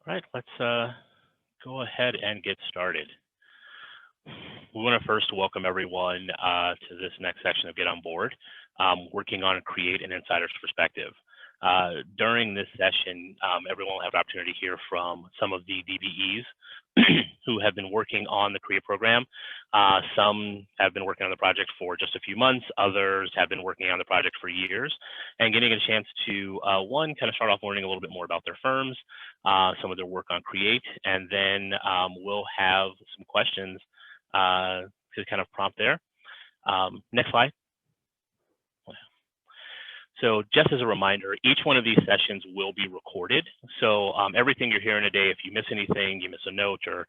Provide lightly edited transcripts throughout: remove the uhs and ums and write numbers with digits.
Right, let's go ahead and get started. We want to first welcome everyone to this next section of Get On Board, working on Create an Insider's Perspective. During this session, everyone will have an opportunity to hear from some of the DBEs who have been working on the Create program. Some have been working on the project for just a few months, others have been working on the project for years, and getting a chance to, one, kind of start off learning a little bit more about their firms, some of their work on Create, and then we'll have some questions to kind of prompt there. Next slide. So just as a reminder, each one of these sessions will be recorded. So everything you're hearing today, if you miss anything, you miss a note, or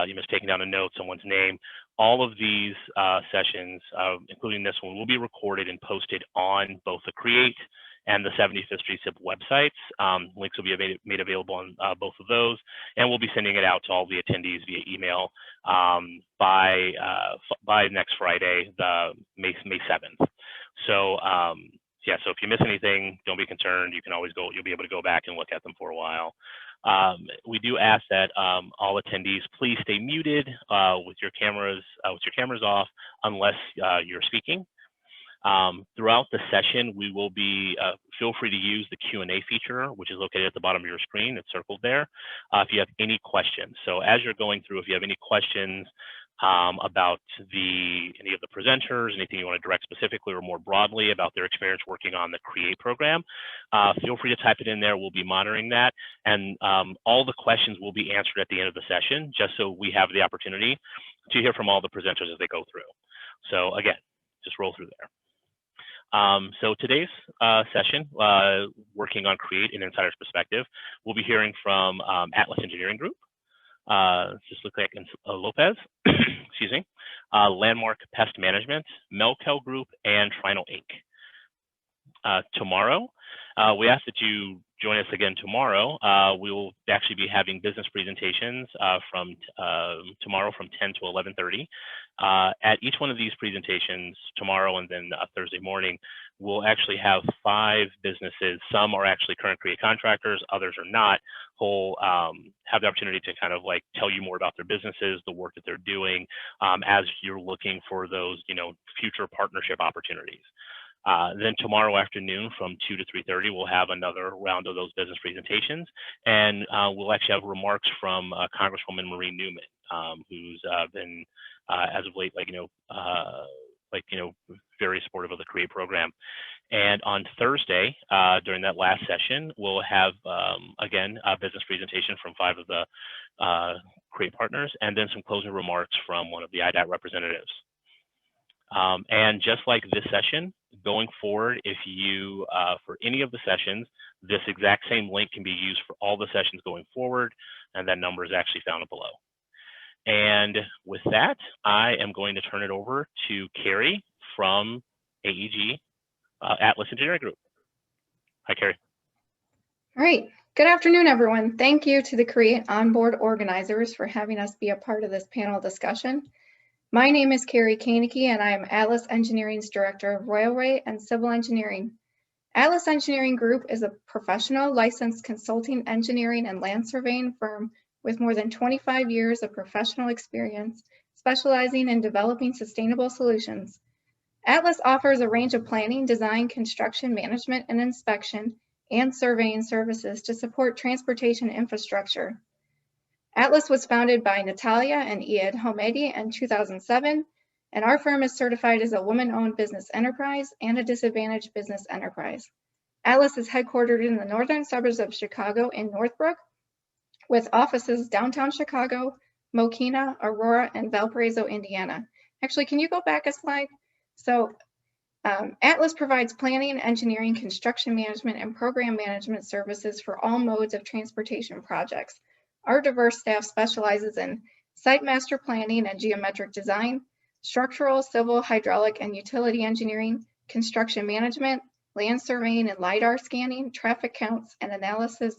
you miss taking down a note, someone's name, all of these sessions, including this one, will be recorded and posted on both the Create and the 75th Street SIP websites. Links will be made available on both of those, and we'll be sending it out to all the attendees via email by next Friday, the May 7th. So yeah, so if you miss anything, don't be concerned. You can always go, you'll be able to go back and look at them for a while. We do ask that all attendees please stay muted with your cameras off unless you're speaking. Throughout the session, we will be, feel free to use the Q&A feature, which is located at the bottom of your screen. It's circled there, if you have any questions. So as you're going through, if you have any questions about any of the presenters, anything you want to direct specifically or more broadly about their experience working on the Create program, feel free to type it in there. We'll be monitoring that. And all the questions will be answered at the end of the session, just so we have the opportunity to hear from all the presenters as they go through. So again, just roll through there. So today's session, working on Create an Insider's Perspective, we'll be hearing from Atlas Engineering Group, just look like Lopez, excuse me, Landmark Pest Management, Melkel Group, and Trinal Inc. Tomorrow, we ask that you join us again tomorrow. We will actually be having business presentations from tomorrow from 10 to 11:30. At each one of these presentations tomorrow and then Thursday morning, we'll actually have 5 businesses. Some are actually current Create contractors, others are not, who'll have the opportunity to kind of like tell you more about their businesses, the work that they're doing, as you're looking for those, future partnership opportunities. Then tomorrow afternoon from 2 to 3:30, we'll have another round of those business presentations. And we'll actually have remarks from Congresswoman Marie Newman, who's been, as of late, very supportive of the Create program. And on Thursday, during that last session, we'll have, again, a business presentation from 5 of the Create partners, and then some closing remarks from one of the IDOT representatives. And just like this session, going forward, if you, for any of the sessions, this exact same link can be used for all the sessions going forward, and that number is actually found below. And with that, I am going to turn it over to Carrie from AEG, Atlas Engineering Group. Hi, Carrie. All right. Good afternoon, everyone. Thank you to the Create Onboard organizers for having us be a part of this panel discussion. My name is Carrie Koenigke, and I am Atlas Engineering's Director of Railway and Civil Engineering. Atlas Engineering Group is a professional licensed consulting engineering and land surveying firm with more than 25 years of professional experience, specializing in developing sustainable solutions. Atlas offers a range of planning, design, construction, management, and inspection, and surveying services to support transportation infrastructure. Atlas was founded by Natalia and Iyad Homedi in 2007, and our firm is certified as a woman-owned business enterprise and a disadvantaged business enterprise. Atlas is headquartered in the northern suburbs of Chicago in Northbrook, with offices downtown Chicago, Mokina, Aurora, and Valparaiso, Indiana. Actually, can you go back a slide? So Atlas provides planning, engineering, construction management, and program management services for all modes of transportation projects. Our diverse staff specializes in site master planning and geometric design, structural, civil, hydraulic, and utility engineering, construction management, land surveying and LiDAR scanning, traffic counts and analysis,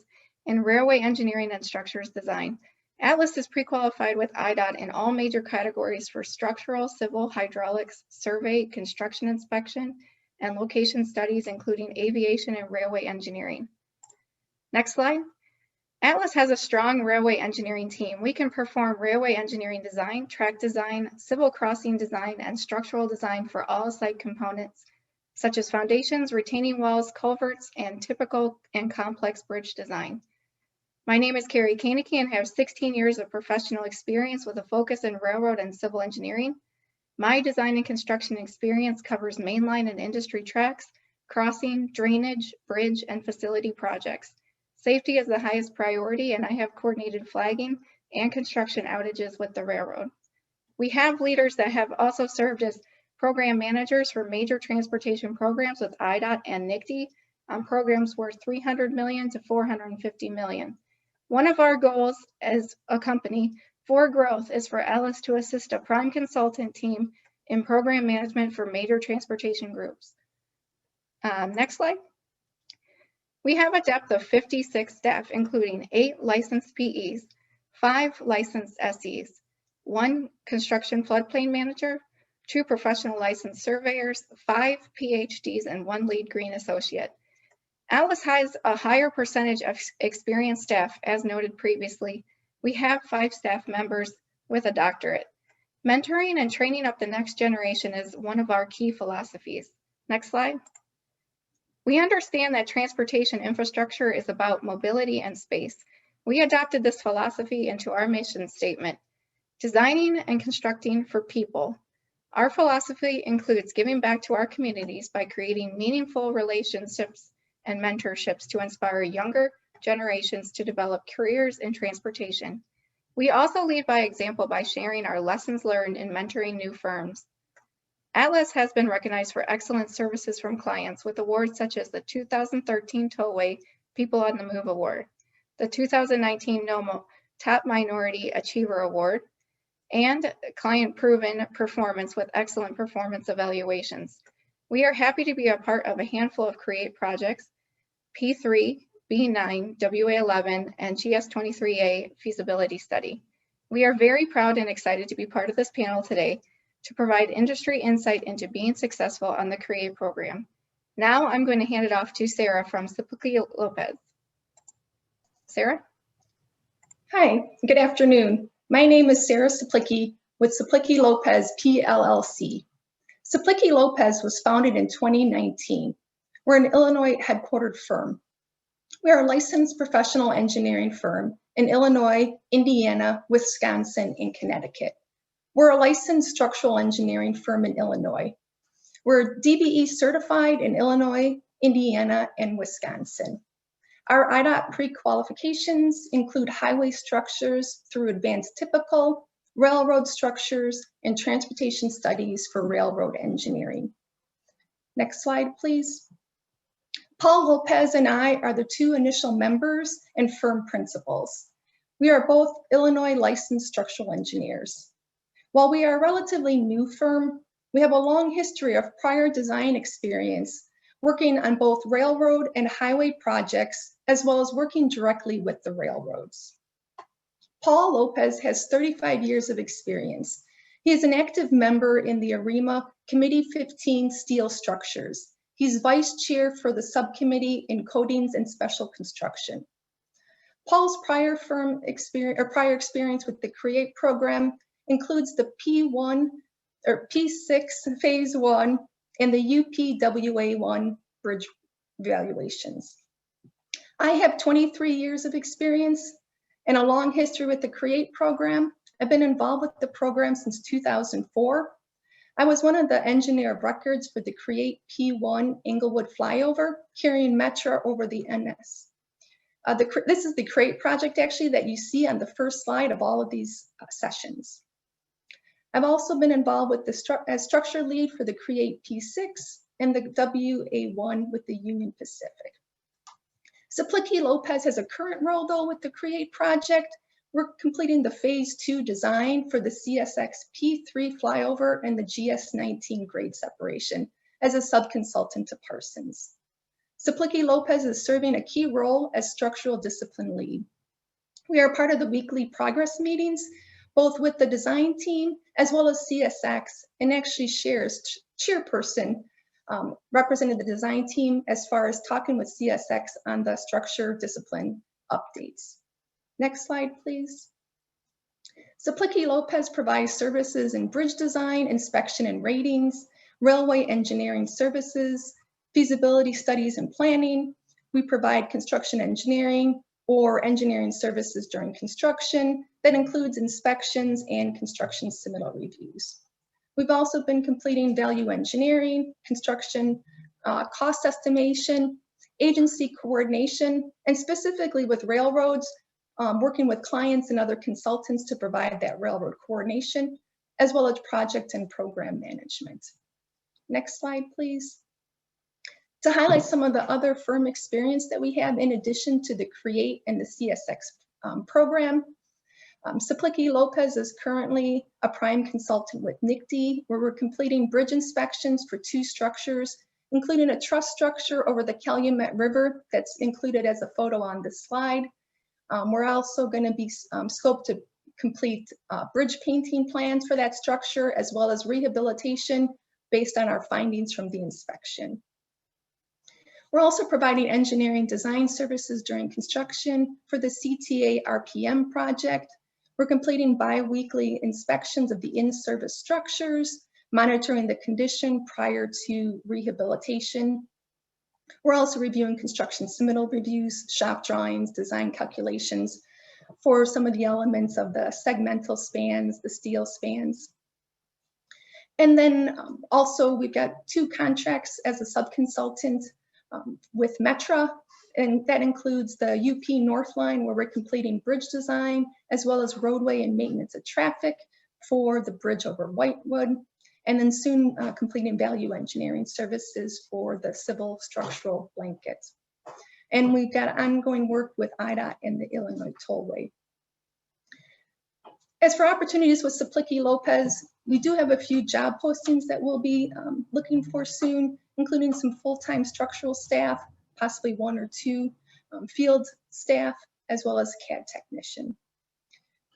and railway engineering and structures design. Atlas is pre-qualified with IDOT in all major categories for structural, civil, hydraulics, survey, construction inspection, and location studies, including aviation and railway engineering. Next slide. Atlas has a strong railway engineering team. We can perform railway engineering design, track design, civil crossing design, and structural design for all site components, such as foundations, retaining walls, culverts, and typical and complex bridge design. My name is Carrie Koenigke and have 16 years of professional experience with a focus in railroad and civil engineering. My design and construction experience covers mainline and industry tracks, crossing, drainage, bridge, and facility projects. Safety is the highest priority, and I have coordinated flagging and construction outages with the railroad. We have leaders that have also served as program managers for major transportation programs with IDOT and NICD on programs worth $300 million to $450 million. One of our goals as a company for growth is for Atlas to assist a prime consultant team in program management for major transportation groups. Next slide. We have a depth of 56 staff, including 8 licensed PEs, 5 licensed SEs, 1 construction floodplain manager, 2 professional licensed surveyors, 5 PhDs, and 1 lead green associate. Atlas has a higher percentage of experienced staff, as noted previously. We have 5 staff members with a doctorate. Mentoring and training up the next generation is one of our key philosophies. Next slide. We understand that transportation infrastructure is about mobility and space. We adopted this philosophy into our mission statement, designing and constructing for people. Our philosophy includes giving back to our communities by creating meaningful relationships and mentorships to inspire younger generations to develop careers in transportation. We also lead by example by sharing our lessons learned in mentoring new firms. Atlas has been recognized for excellent services from clients with awards such as the 2013 Tollway People on the Move Award, the 2019 NOMO Top Minority Achiever Award, and client proven performance with excellent performance evaluations. We are happy to be a part of a handful of CREATE projects, P3, B9, WA11, and GS23A feasibility study. We are very proud and excited to be part of this panel today to provide industry insight into being successful on the CREATE program. Now I'm going to hand it off to Sarah from Ciplicki Lopez. Sarah? Hi, good afternoon. My name is Sarah Ciplicki with Ciplicki Lopez PLLC. Ciplicki Lopez was founded in 2019. We're an Illinois headquartered firm. We are a licensed professional engineering firm in Illinois, Indiana, Wisconsin, and Connecticut. We're a licensed structural engineering firm in Illinois. We're DBE certified in Illinois, Indiana, and Wisconsin. Our IDOT pre-qualifications include highway structures through advanced typical, railroad structures, and transportation studies for railroad engineering. Next slide, please. Paul Lopez and I are the 2 initial members and firm principals. We are both Illinois licensed structural engineers. While we are a relatively new firm, we have a long history of prior design experience working on both railroad and highway projects, as well as working directly with the railroads. Paul Lopez has 35 years of experience. He is an active member in the AREMA Committee 15 Steel Structures. He's vice chair for the subcommittee in Coatings and Special Construction. Paul's prior experience with the CREATE program includes the P1 or P6 phase 1 and the UPWA1 bridge evaluations. I have 23 years of experience and a long history with the CREATE program. I've been involved with the program since 2004. I was one of the engineer of records for the CREATE P1 Englewood flyover, carrying Metra over the NS. This is the CREATE project actually that you see on the first slide of all of these sessions. I've also been involved with as structure lead for the CREATE P6 and the WA1 with the Union Pacific. Ciplicki Lopez has a current role though with the CREATE project. We're completing the phase 2 design for the CSX P3 flyover and the GS19 grade separation as a sub-consultant to Parsons. Ciplicki Lopez is serving a key role as structural discipline lead. We are part of the weekly progress meetings, both with the design team as well as CSX, and actually shares chairperson represented the design team as far as talking with CSX on the structure discipline updates. Next slide, please. Soplicki Lopez provides services in bridge design, inspection and ratings, railway engineering services, feasibility studies and planning. We provide construction engineering or engineering services during construction. That includes inspections and construction submittal reviews. We've also been completing value engineering, construction cost estimation, agency coordination, and specifically with railroads, working with clients and other consultants to provide that railroad coordination, as well as project and program management. Next slide, please. To highlight some of the other firm experience that we have in addition to the CREATE and the CSX program, Soplicki Lopez is currently a prime consultant with NICD, where we're completing bridge inspections for 2 structures, including a truss structure over the Calumet River that's included as a photo on this slide. We're also going to be scoped to complete bridge painting plans for that structure, as well as rehabilitation based on our findings from the inspection. We're also providing engineering design services during construction for the CTA RPM project. We're completing bi-weekly inspections of the in-service structures, monitoring the condition prior to rehabilitation. We're also reviewing construction submittal reviews, shop drawings, design calculations for some of the elements of the segmental spans, the steel spans. And then also we've got 2 contracts as a sub-consultant with Metra, and that includes the UP North Line, where we're completing bridge design, as well as roadway and maintenance of traffic for the bridge over Whitewood, and then soon completing value engineering services for the civil structural blanket. And we've got ongoing work with IDOT and the Illinois Tollway. As for opportunities with Soplicki Lopez, we do have a few job postings that we'll be looking for soon, including some full-time structural staff, possibly 1 or 2 field staff, as well as CAD technician.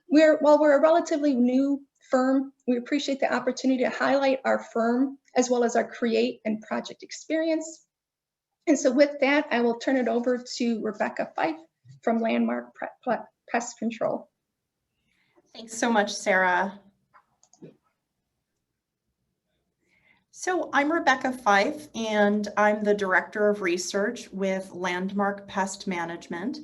While we're a relatively new firm, we appreciate the opportunity to highlight our firm, as well as our CREATE and project experience. And so with that, I will turn it over to Rebecca Fife from Landmark Pest Control. Thanks so much, Sarah. So I'm Rebecca Fife, and I'm the Director of Research with Landmark Pest Management.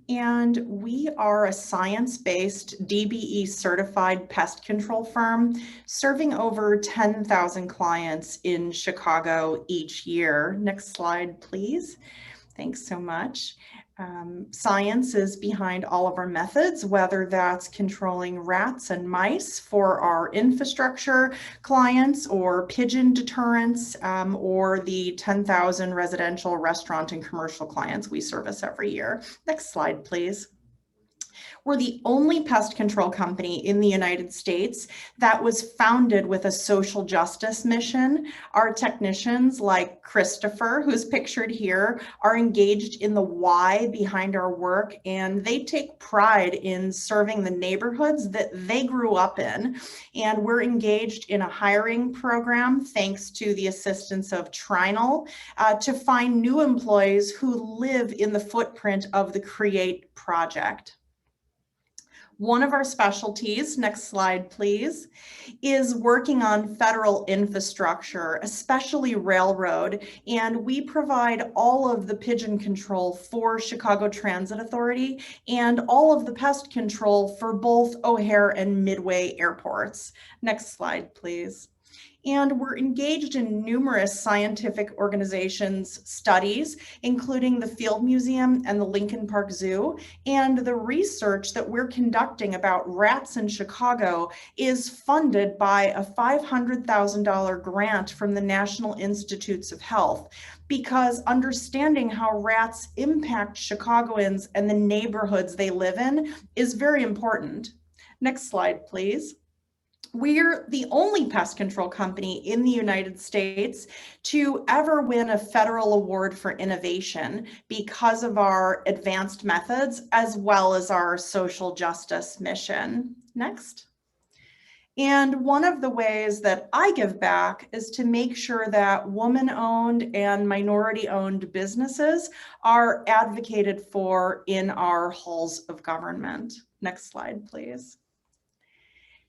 And we are a science-based DBE certified pest control firm serving over 10,000 clients in Chicago each year. Next slide, please. Thanks so much. Science is behind all of our methods, whether that's controlling rats and mice for our infrastructure clients, or pigeon deterrence, or the 10,000 residential, restaurant, and commercial clients we service every year. Next slide, please. We're the only pest control company in the United States that was founded with a social justice mission. Our technicians, like Christopher, who's pictured here, are engaged in the why behind our work, and they take pride in serving the neighborhoods that they grew up in. And we're engaged in a hiring program, thanks to the assistance of Trinal, to find new employees who live in the footprint of the CREATE project. One of our specialties, next slide please, is working on federal infrastructure, especially railroad, and we provide all of the pigeon control for Chicago Transit Authority and all of the pest control for both O'Hare and Midway airports. Next slide please. And we're engaged in numerous scientific organizations' studies, including the Field Museum and the Lincoln Park Zoo. And the research that we're conducting about rats in Chicago is funded by a $500,000 grant from the National Institutes of Health, because understanding how rats impact Chicagoans and the neighborhoods they live in is very important. Next slide, please. We're the only pest control company in the United States to ever win a federal award for innovation because of our advanced methods, as well as our social justice mission. Next. And one of the ways that I give back is to make sure that woman-owned and minority-owned businesses are advocated for in our halls of government. Next slide, please.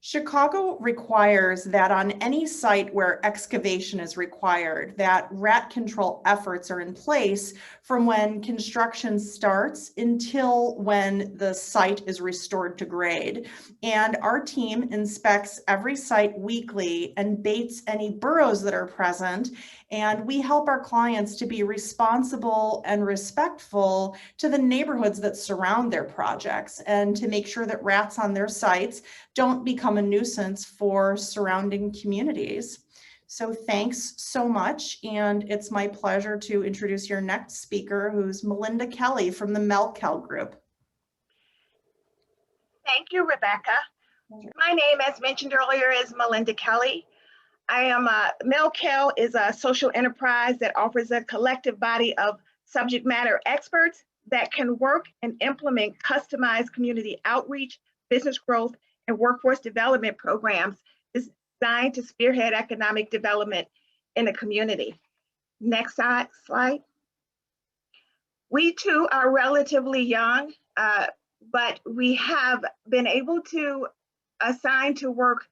Chicago requires that on any site where excavation is required, that rat control efforts are in place from when construction starts until when the site is restored to grade. And our team inspects every site weekly and baits any burrows that are present. And we help our clients to be responsible and respectful to the neighborhoods that surround their projects and to make sure that rats on their sites don't become a nuisance for surrounding communities. So thanks so much. And it's my pleasure to introduce your next speaker, who's Melinda Kelly from the Melkel Group. Thank you, Rebecca. My name, as mentioned earlier, is Melinda Kelly. Melkel is a social enterprise that offers a collective body of subject matter experts that can work and implement customized community outreach, business growth, and workforce development programs designed to spearhead economic development in a community. Next slide. We too are relatively young, but we have been able to assign to work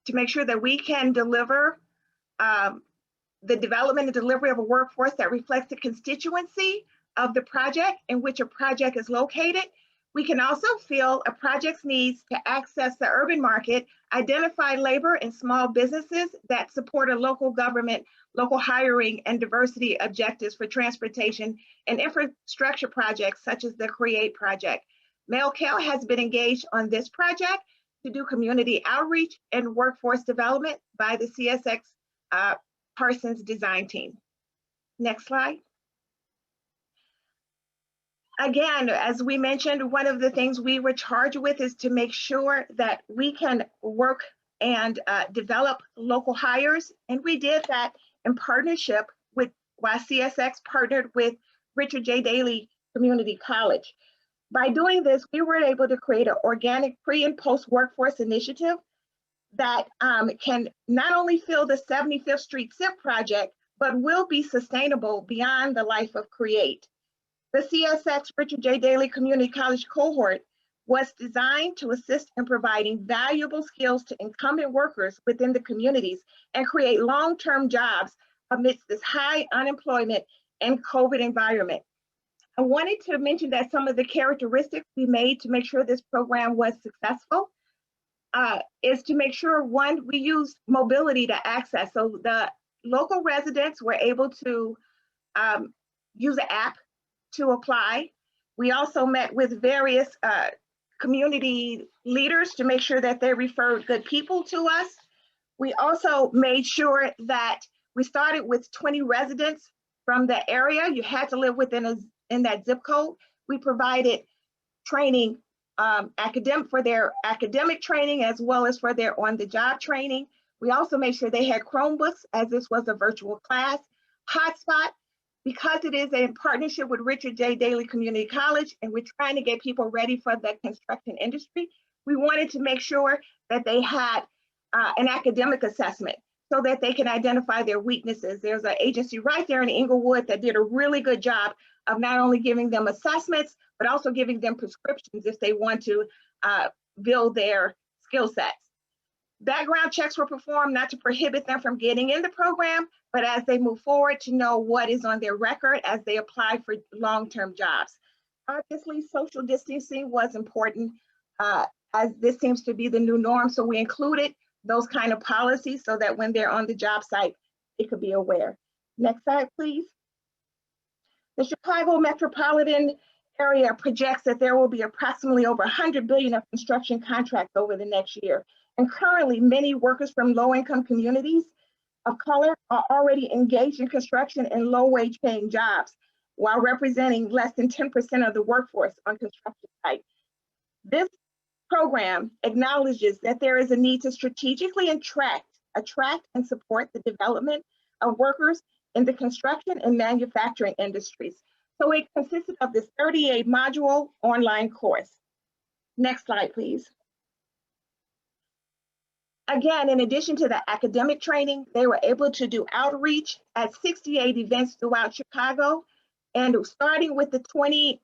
to make sure that we can deliver the development and delivery of a workforce that reflects the constituency of the project in which a project is located. We can also fill a project's needs to access the urban market, identify labor and small businesses that support a local government, local hiring and diversity objectives for transportation and infrastructure projects such as the CREATE project. Melkel has been engaged on this project to do community outreach and workforce development by the CSX Parsons design team. Next slide. Again, as we mentioned, one of the things we were charged with is to make sure that we can work and develop local hires. And we did that in partnership with, while CSX partnered with Richard J. Daley Community College. By doing this, we were able to create an organic pre and post workforce initiative that can not only fill the 75th Street SIP project, but will be sustainable beyond the life of CREATE. The CSX Richard J. Daley Community College cohort was designed to assist in providing valuable skills to incumbent workers within the communities and create long-term jobs amidst this high unemployment and COVID environment. I wanted to mention that some of the characteristics we made to make sure this program was successful is to make sure, one, we used mobility to access. So the local residents were able to use an app to apply. We also met with various community leaders to make sure that they referred good people to us. We also made sure that we started with 20 residents from the area. You had to live within in that zip code. We provided training for their academic training as well as for their on-the-job training. We also made sure they had Chromebooks, as this was a virtual class. Hotspot, because it is in partnership with Richard J. Daley Community College, and we're trying to get people ready for the construction industry, we wanted to make sure that they had an academic assessment so that they can identify their weaknesses. There's an agency right there in Inglewood that did a really good job of not only giving them assessments, but also giving them prescriptions if they want to build their skill sets. Background checks were performed not to prohibit them from getting in the program, but as they move forward to know what is on their record as they apply for long-term jobs. Obviously, social distancing was important as this seems to be the new norm. So we included those kind of policies so that when they're on the job site, it could be aware. Next slide, please. The Chicago metropolitan area projects that there will be approximately over 100 billion of construction contracts over the next year. And currently, many workers from low-income communities of color are already engaged in construction and low-wage paying jobs, while representing less than 10% of the workforce on construction sites. This program acknowledges that there is a need to strategically attract and support the development of workers in the construction and manufacturing industries. So it consisted of this 38-module online course. Next slide, please. Again, in addition to the academic training, they were able to do outreach at 68 events throughout Chicago. And starting with the 20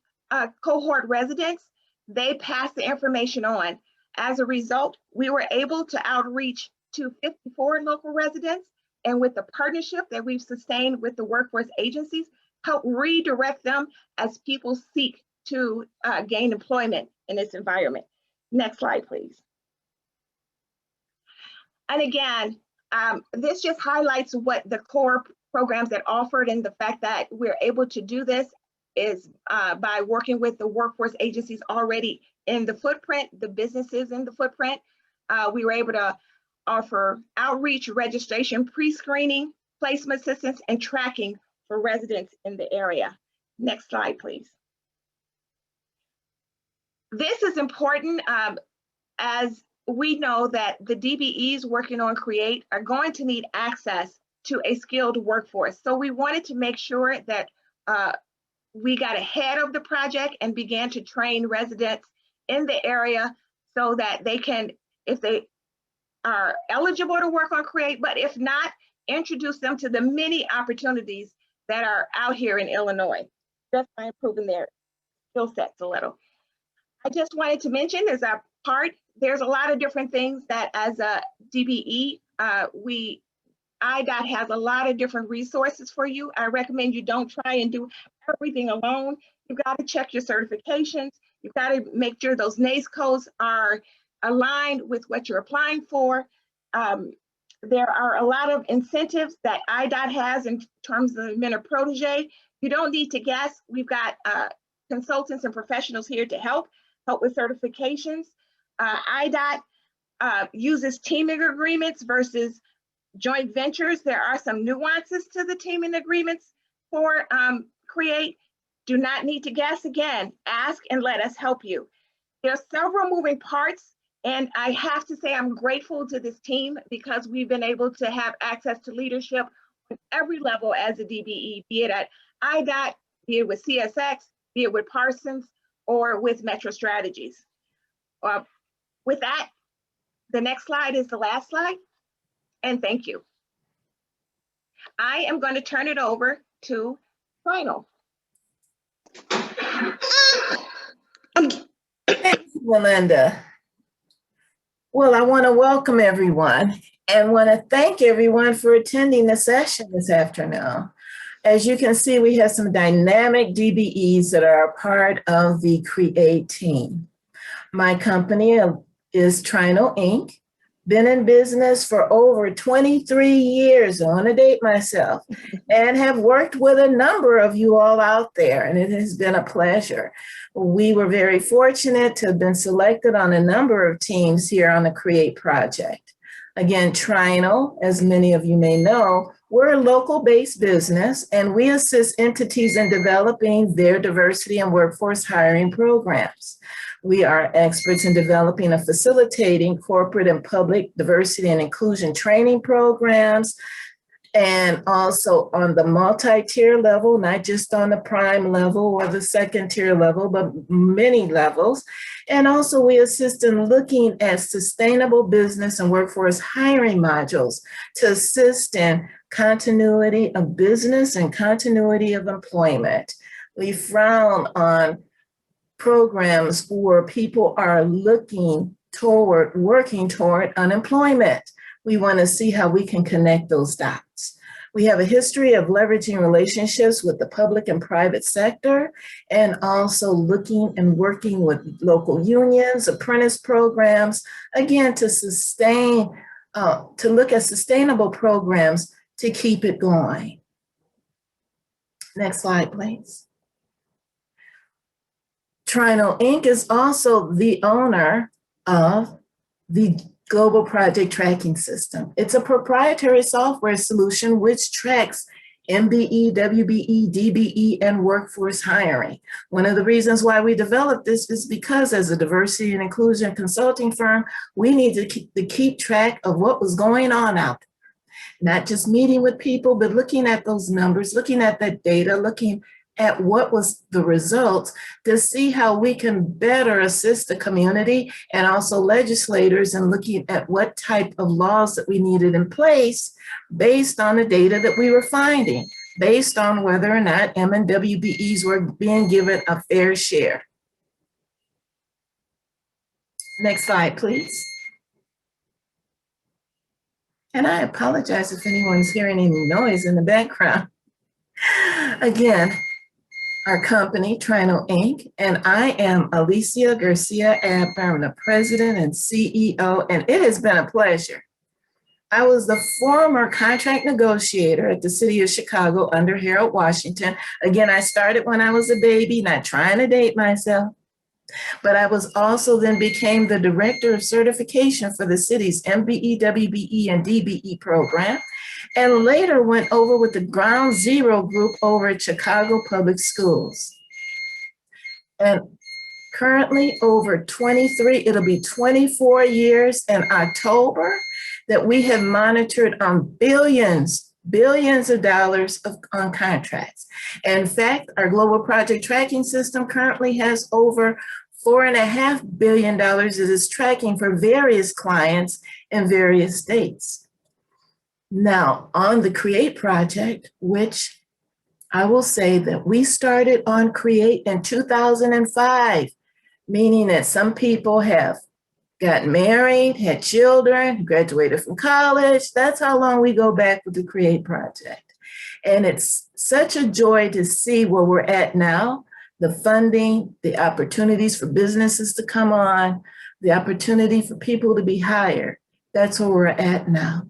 cohort residents, they passed the information on. As a result, we were able to outreach to 54 local residents, and with the partnership that we've sustained with the workforce agencies, help redirect them as people seek to gain employment in this environment. Next slide, please. And again, this just highlights what the core programs that offered, and the fact that we're able to do this is by working with the workforce agencies already in the footprint, the businesses in the footprint. We were able to offer outreach, registration, pre-screening, placement assistance, and tracking for residents in the area. Next slide, please. This is important as we know that the DBEs working on CREATE are going to need access to a skilled workforce. So we wanted to make sure that we got ahead of the project and began to train residents in the area so that they can, if they are eligible to work on CREATE, but if not, introduce them to the many opportunities that are out here in Illinois, just by improving their skill sets a little. I just wanted to mention as a part, there's a lot of different things that as a DBE, IDOT has a lot of different resources for you. I recommend you don't try and do everything alone. You've got to check your certifications. You've got to make sure those NAICS codes are aligned with what you're applying for. There are a lot of incentives that IDOT has in terms of the mentor protege. You don't need to guess. We've got consultants and professionals here to help with certifications. IDOT uses teaming agreements versus joint ventures. There are some nuances to the teaming agreements for CREATE. Do not need to guess. Again, ask and let us help you. There are several moving parts, and I have to say I'm grateful to this team because we've been able to have access to leadership at every level as a DBE, be it at IDOT, be it with CSX, be it with Parsons, or with Metro Strategies. With that, the next slide is the last slide, and thank you. I am going to turn it over to Trinal. Thank you, Melinda. Well, I want to welcome everyone and want to thank everyone for attending the session this afternoon. As you can see, we have some dynamic DBEs that are a part of the CREATE team. My company is Trinal Inc. Been in business for over 23 years, I want to date myself, and have worked with a number of you all out there, and it has been a pleasure. We were very fortunate to have been selected on a number of teams here on the CREATE project. Again, Trinal, as many of you may know, we're a local-based business, and we assist entities in developing their diversity and workforce hiring programs. We are experts in developing and facilitating corporate and public diversity and inclusion training programs, and also on the multi-tier level, not just on the prime level or the second tier level, but many levels. And also we assist in looking at sustainable business and workforce hiring modules to assist in continuity of business and continuity of employment. We frown on programs where people are working toward unemployment. We want to see how we can connect those dots. We have a history of leveraging relationships with the public and private sector, and also looking and working with local unions, apprentice programs, again, to look at sustainable programs to keep it going. Next slide, please. Trinal Inc. is also the owner of the Global Project Tracking System. It's a proprietary software solution which tracks MBE, WBE, DBE, and workforce hiring. One of the reasons why we developed this is because as a diversity and inclusion consulting firm, we need to keep track of what was going on out there. Not just meeting with people, but looking at those numbers, looking at that data, looking at what was the results to see how we can better assist the community and also legislators in looking at what type of laws that we needed in place based on the data that we were finding, based on whether or not MNWBEs were being given a fair share. Next slide, please. And I apologize if anyone's hearing any noise in the background. Again, our company, Trino Inc., and I am Alicia Garcia Abner. I'm the president and CEO, and it has been a pleasure. I was the former contract negotiator at the city of Chicago under Harold Washington. Again, I started when I was a baby, not trying to date myself, but I was also then became the director of certification for the city's MBE, WBE, and DBE program, and later went over with the Ground Zero group over at Chicago Public Schools. And currently over 23, it'll be 24 years in October that we have monitored on billions of dollars on contracts. In fact, our global project tracking system currently has over $4.5 billion it is tracking for various clients in various states. Now, on the CREATE project, which I will say that we started on CREATE in 2005, meaning that some people have got married, had children, graduated from college. That's how long we go back with the CREATE project. And it's such a joy to see where we're at now, the funding, the opportunities for businesses to come on, the opportunity for people to be hired. That's where we're at now.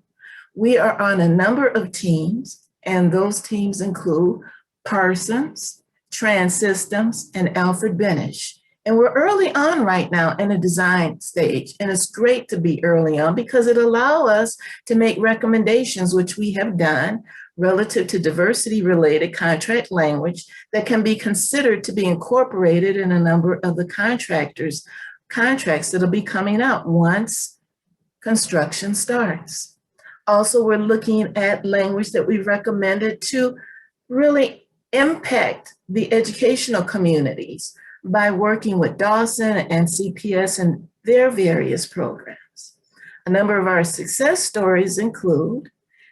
We are on a number of teams, and those teams include Parsons, Trans Systems, and Alfred Benish. And we're early on right now in the design stage. And it's great to be early on because it allows us to make recommendations, which we have done, relative to diversity-related contract language that can be considered to be incorporated in a number of the contracts that'll be coming out once construction starts. Also, we're looking at language that we've recommended to really impact the educational communities by working with Dawson and CPS and their various programs. A number of our success stories include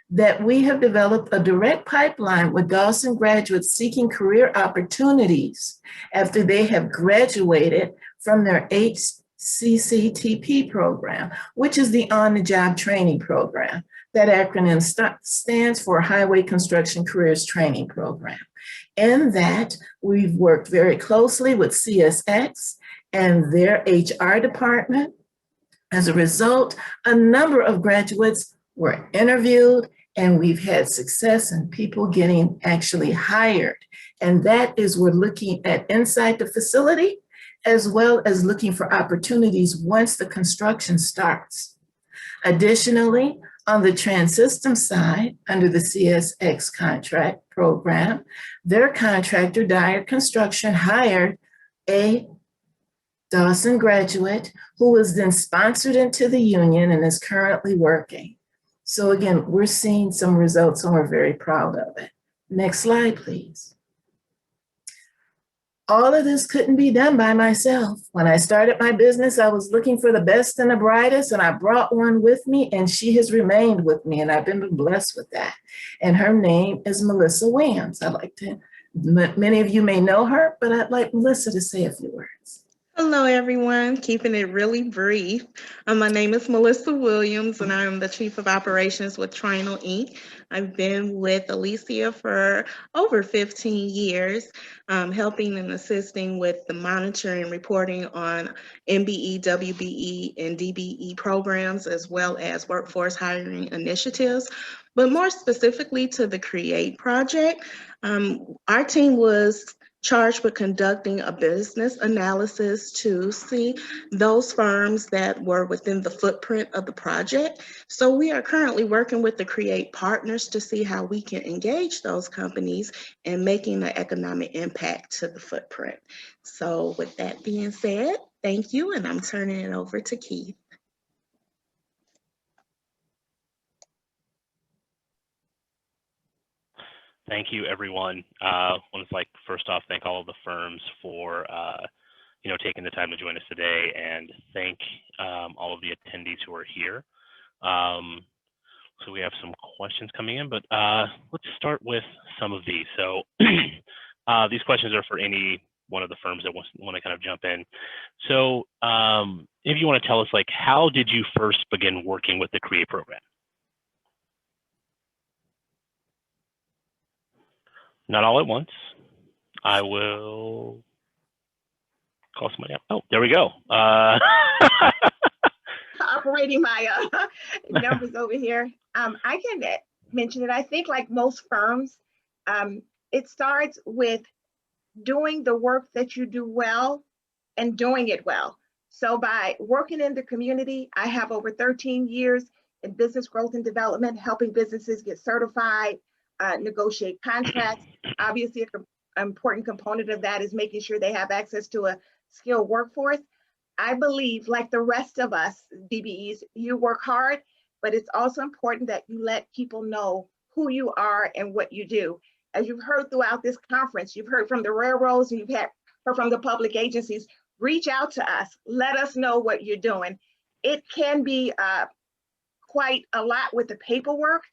that we have developed a direct pipeline with Dawson graduates seeking career opportunities after they have graduated from their HCCTP program, which is the on-the-job training program. That acronym stands for Highway Construction Careers Training Program. In that, we've worked very closely with CSX and their HR department. As a result, a number of graduates were interviewed, and we've had success in people getting actually hired. And that is, we're looking at inside the facility, as well as looking for opportunities once the construction starts. Additionally, on the Trans Systems side, under the CSX contract program, their contractor, Dyer Construction, hired a Dawson graduate who was then sponsored into the union and is currently working. So again, we're seeing some results and we're very proud of it. Next slide, please. All of this couldn't be done by myself. When I started my business, I was looking for the best and the brightest, and I brought one with me, and she has remained with me, and I've been blessed with that. And her name is Melissa Williams. Many of you may know her, but I'd like Melissa to say a few words. Hello, everyone. Keeping it really brief. My name is Melissa Williams, and I am the Chief of Operations with Trino Inc. I've been with Alicia for over 15 years, helping and assisting with the monitoring and reporting on MBE, WBE, and DBE programs, as well as workforce hiring initiatives. But more specifically to the CREATE project, our team was charged with conducting a business analysis to see those firms that were within the footprint of the project. So we are currently working with the CREATE partners to see how we can engage those companies in making an economic impact to the footprint. So with that being said, thank you, and I'm turning it over to Keith. Thank you, everyone. I want to first off, thank all of the firms for taking the time to join us today, and thank all of the attendees who are here. So we have some questions coming in, but let's start with some of these. So these questions are for any one of the firms that want to kind of jump in. So if you want to tell us, how did you first begin working with the CREATE program? Not all at once. I will call somebody up. Oh, there we go. Operating my numbers over here. I can mention it. I think like most firms, it starts with doing the work that you do well and doing it well. So by working in the community, I have over 13 years in business growth and development, helping businesses get certified, negotiate contracts. Obviously, an important component of that is making sure they have access to a skilled workforce. I believe, like the rest of us DBEs, you work hard, but it's also important that you let people know who you are and what you do. As you've heard throughout this conference, you've heard from the railroads and you've heard from the public agencies. Reach out to us, let us know what you're doing. It can be quite a lot with the paperwork,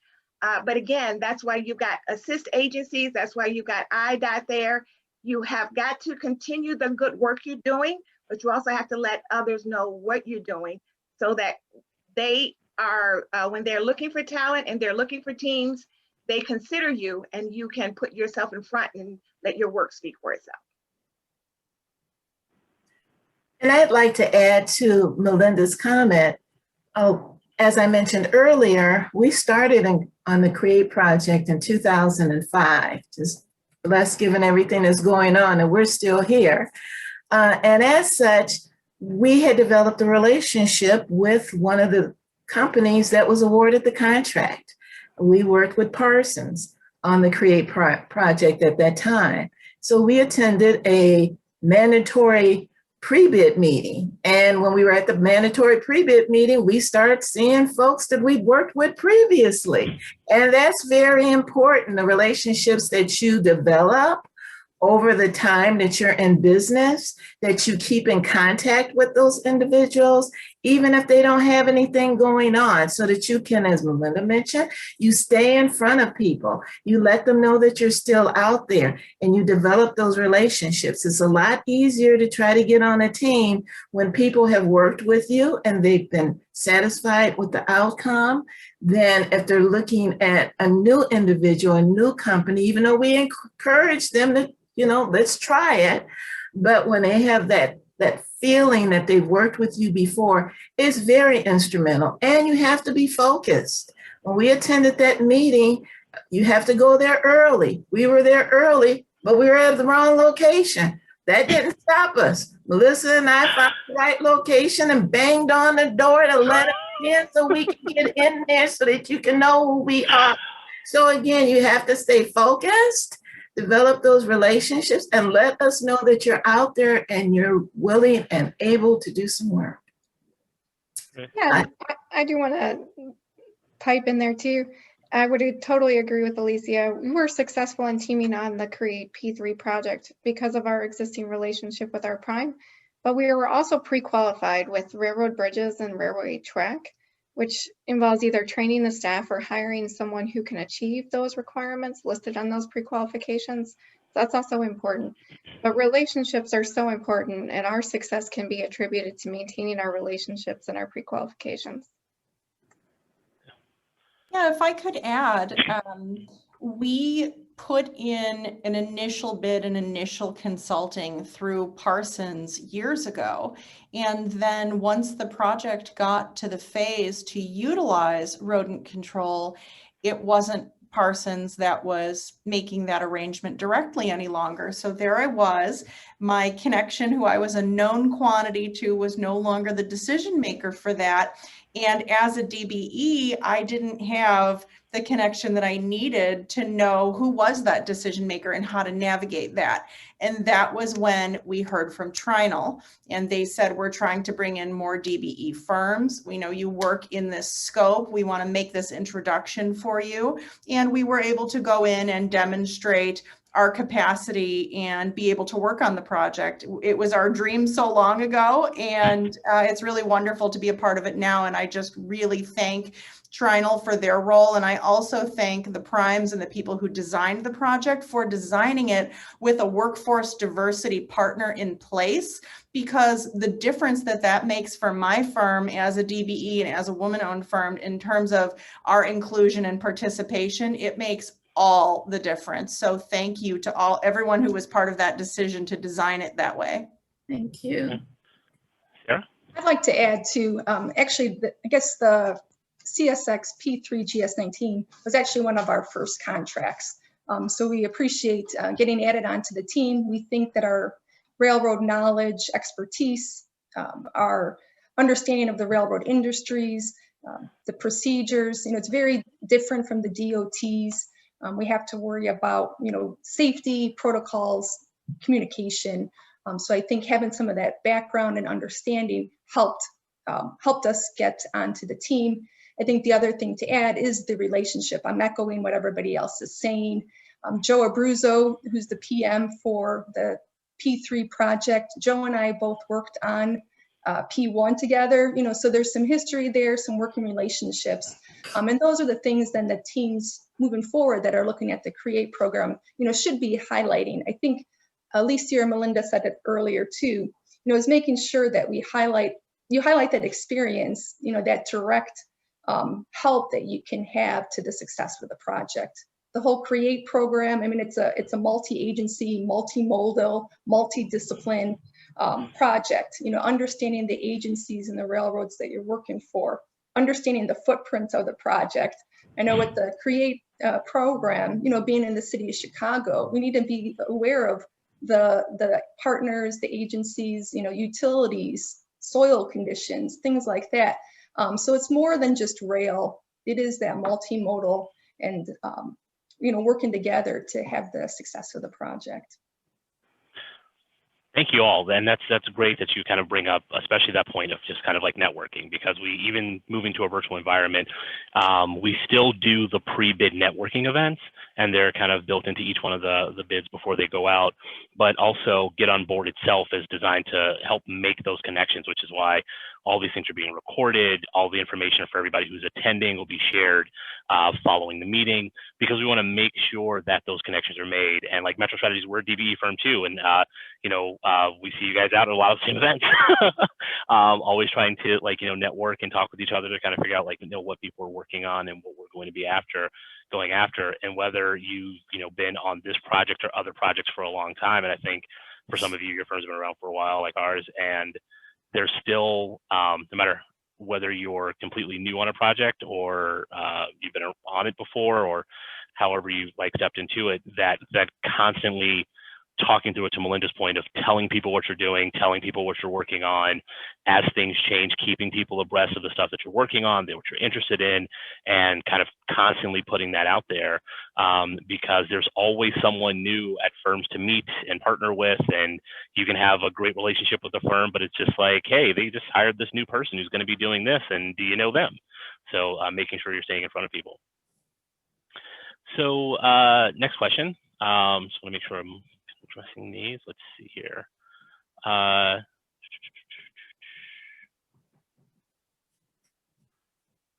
but again, that's why you've got assist agencies, that's why you've got IDOT there. You have got to continue the good work you're doing, but you also have to let others know what you're doing so that they are, when they're looking for talent and they're looking for teams, they consider you and you can put yourself in front and let your work speak for itself. And I'd like to add to Melinda's comment. As I mentioned earlier, we started on the CREATE project in 2005, just blessed given everything that's going on, and we're still here. And as such, we had developed a relationship with one of the companies that was awarded the contract. We worked with Parsons on the CREATE project at that time. So we attended a mandatory pre-bid meeting. And when we were at the mandatory pre-bid meeting, we started seeing folks that we'd worked with previously. And that's very important, the relationships that you develop over the time that you're in business, that you keep in contact with those individuals, even if they don't have anything going on, so that you can, as Melinda mentioned, you stay in front of people. You let them know that you're still out there and you develop those relationships. It's a lot easier to try to get on a team when people have worked with you and they've been satisfied with the outcome than if they're looking at a new individual, a new company, even though we encourage them to, let's try it. But when they have that feeling that they've worked with you before, it's very instrumental. And you have to be focused. When we attended that meeting, you have to go there early. We were there early, but we were at the wrong location. That didn't stop us. Melissa and I found the right location and banged on the door to let us in so we can get in there so that you can know who we are. So again, you have to stay focused, develop those relationships, and let us know that you're out there and you're willing and able to do some work. Yeah, I do want to pipe in there too. I would totally agree with Alicia. We were successful in teaming on the CREATE P3 project because of our existing relationship with our prime, but we were also pre-qualified with railroad bridges and railway track, which involves either training the staff or hiring someone who can achieve those requirements listed on those pre-qualifications. That's also important. But relationships are so important, and our success can be attributed to maintaining our relationships and our pre-qualifications. Yeah, if I could add, we put in an initial bid and initial consulting through Parsons years ago. And then once the project got to the phase to utilize rodent control, it wasn't Parsons that was making that arrangement directly any longer. So there I was my connection, who I was a known quantity to, was no longer the decision maker for that. And as a DBE, I didn't have the connection that I needed to know who was that decision maker and how to navigate that. And that was when we heard from Trinal, and they said, we're trying to bring in more DBE firms. We know you work in this scope. We want to make this introduction for you. And we were able to go in and demonstrate our capacity and be able to work on the project. It was our dream so long ago, and it's really wonderful to be a part of it now. And I just really thank Trinal for their role. And I also thank the primes and the people who designed the project for designing it with a workforce diversity partner in place, because the difference that that makes for my firm as a DBE and as a woman-owned firm in terms of our inclusion and participation, it makes all the difference. So thank you to everyone who was part of that decision to design it that way. Thank you. Sarah? I'd like to add to, actually, I guess the CSX P3 GS19 was actually one of our first contracts. So we appreciate getting added onto the team. We think that our railroad knowledge, expertise, our understanding of the railroad industries, the procedures, it's very different from the DOTs. We have to worry about, safety protocols, communication. So I think having some of that background and understanding helped us get onto the team. I think the other thing to add is the relationship. I'm echoing what everybody else is saying. Joe Abruzzo, who's the PM for the P3 project, Joe and I both worked on P1 together, so there's some history there, some working relationships. And those are the things then the teams moving forward that are looking at the CREATE program, should be highlighting. I think Alicia or Melinda said it earlier too, is making sure that you highlight that experience, that direct help that you can have to the success of the project. The whole CREATE program, it's a multi-agency, multimodal, multidiscipline project, understanding the agencies and the railroads that you're working for, understanding the footprint of the project. I know with the CREATE program, being in the city of Chicago, we need to be aware of the partners, the agencies, utilities, soil conditions, things like that. So it's more than just rail. It is that multimodal and, working together to have the success of the project. Thank you all. And that's great that you kind of bring up, especially that point of just kind of like networking, because we, even moving to a virtual environment, we still do the pre-bid networking events, and they're kind of built into each one of the bids before they go out. But also Get On Board itself is designed to help make those connections, which is why all these things are being recorded. All the information for everybody who's attending will be shared following the meeting, because we want to make sure that those connections are made. And like Metro Strategies, we're a DBE firm too, and we see you guys out at a lot of the same events. Always trying to network and talk with each other to kind of figure out what people are working on and what we're going to be going after, and whether you've been on this project or other projects for a long time. And I think for some of you, your firms have been around for a while, like ours, and there's still, no matter whether you're completely new on a project or you've been on it before, or however you stepped into it, that constantly talking through it, to Melinda's point of telling people what you're doing, telling people what you're working on as things change, keeping people abreast of the stuff that you're working on, what you're interested in, and kind of constantly putting that out there, because there's always someone new at firms to meet and partner with, and you can have a great relationship with the firm, but it's just like, hey, they just hired this new person who's going to be doing this, and do you know them? So making sure you're staying in front of people. So next question. Just want to make sure I'm addressing these. Let's see here.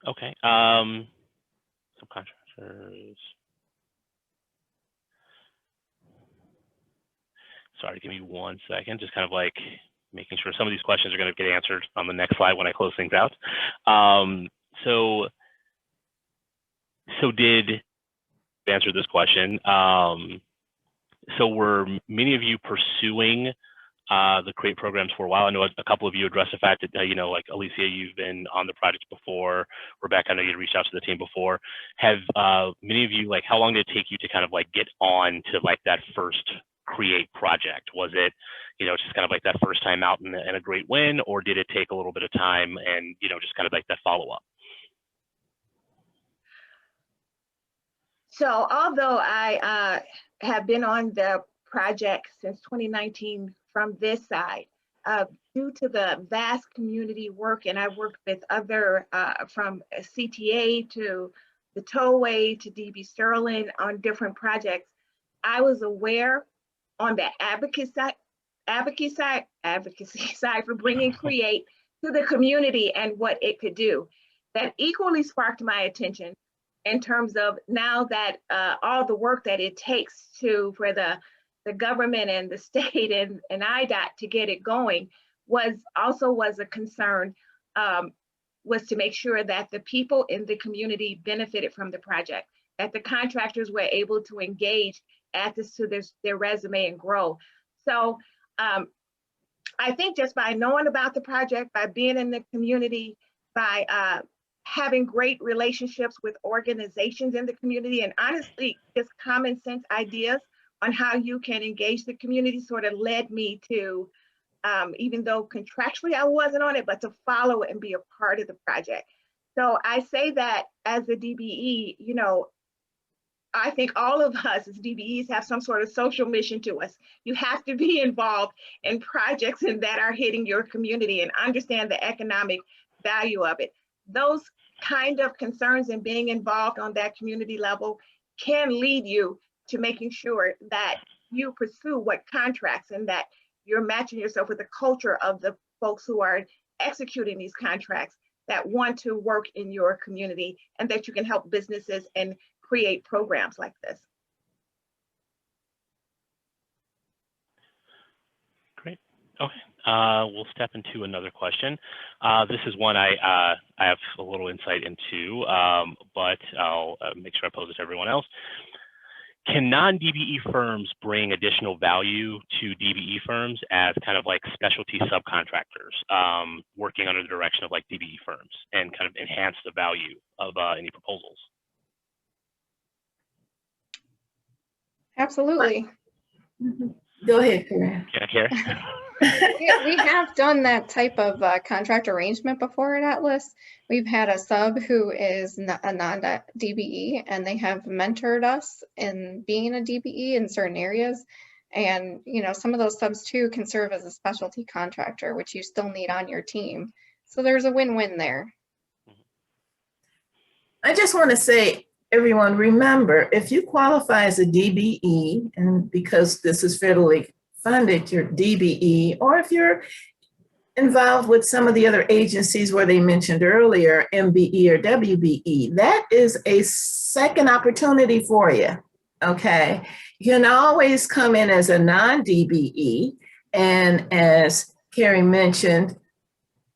Okay. Subcontractors. Sorry, give me 1 second. Just kind of making sure some of these questions are going to get answered on the next slide when I close things out. So did answer this question. So were many of you pursuing the CREATE programs for a while? I know a couple of you addressed the fact that, like Alicia, you've been on the project before. Rebecca, I know you'd reached out to the team before. Have many of you, how long did it take you to kind of get on to that first Create project? Was it, just kind of like that first time out and a great win, or did it take a little bit of time and, just kind of like that follow-up? So although I have been on the project since 2019 from this side, due to the vast community work, and I worked with other, from CTA to the Tollway to DB Sterling on different projects, I was aware on the advocacy side for bringing Create to the community and what it could do. That equally sparked my attention in terms of now that all the work that it takes for the government and the state and IDOT to get it going was a concern, was to make sure that the people in the community benefited from the project, that the contractors were able to engage, add this to their resume and grow. So I think just by knowing about the project, by being in the community, by having great relationships with organizations in the community, and honestly, just common sense ideas on how you can engage the community sort of led me to, even though contractually I wasn't on it, but to follow and be a part of the project. So I say that as a DBE, I think all of us as DBEs have some sort of social mission to us. You have to be involved in projects and that are hitting your community and understand the economic value of it. Those kind of concerns and being involved on that community level can lead you to making sure that you pursue what contracts and that you're matching yourself with the culture of the folks who are executing these contracts that want to work in your community, and that you can help businesses and create programs like this. Great. Okay. We'll step into another question. This is one I have a little insight into, but I'll make sure I pose it to everyone else. Can non-DBE firms bring additional value to DBE firms as kind of like specialty subcontractors, working under the direction of like DBE firms, and kind of enhance the value of any proposals? Absolutely. Go ahead, Karen. Yeah, Carrie? We have done that type of contract arrangement before at Atlas. We've had a sub who is a non-DBE, and they have mentored us in being a DBE in certain areas. And, some of those subs too can serve as a specialty contractor, which you still need on your team. So there's a win-win there. I just want to say, everyone, remember, if you qualify as a DBE, and because this is federally funded, your DBE, or if you're involved with some of the other agencies where they mentioned earlier, MBE or WBE, that is a second opportunity for you, okay? You can always come in as a non-DBE, and as Carrie mentioned,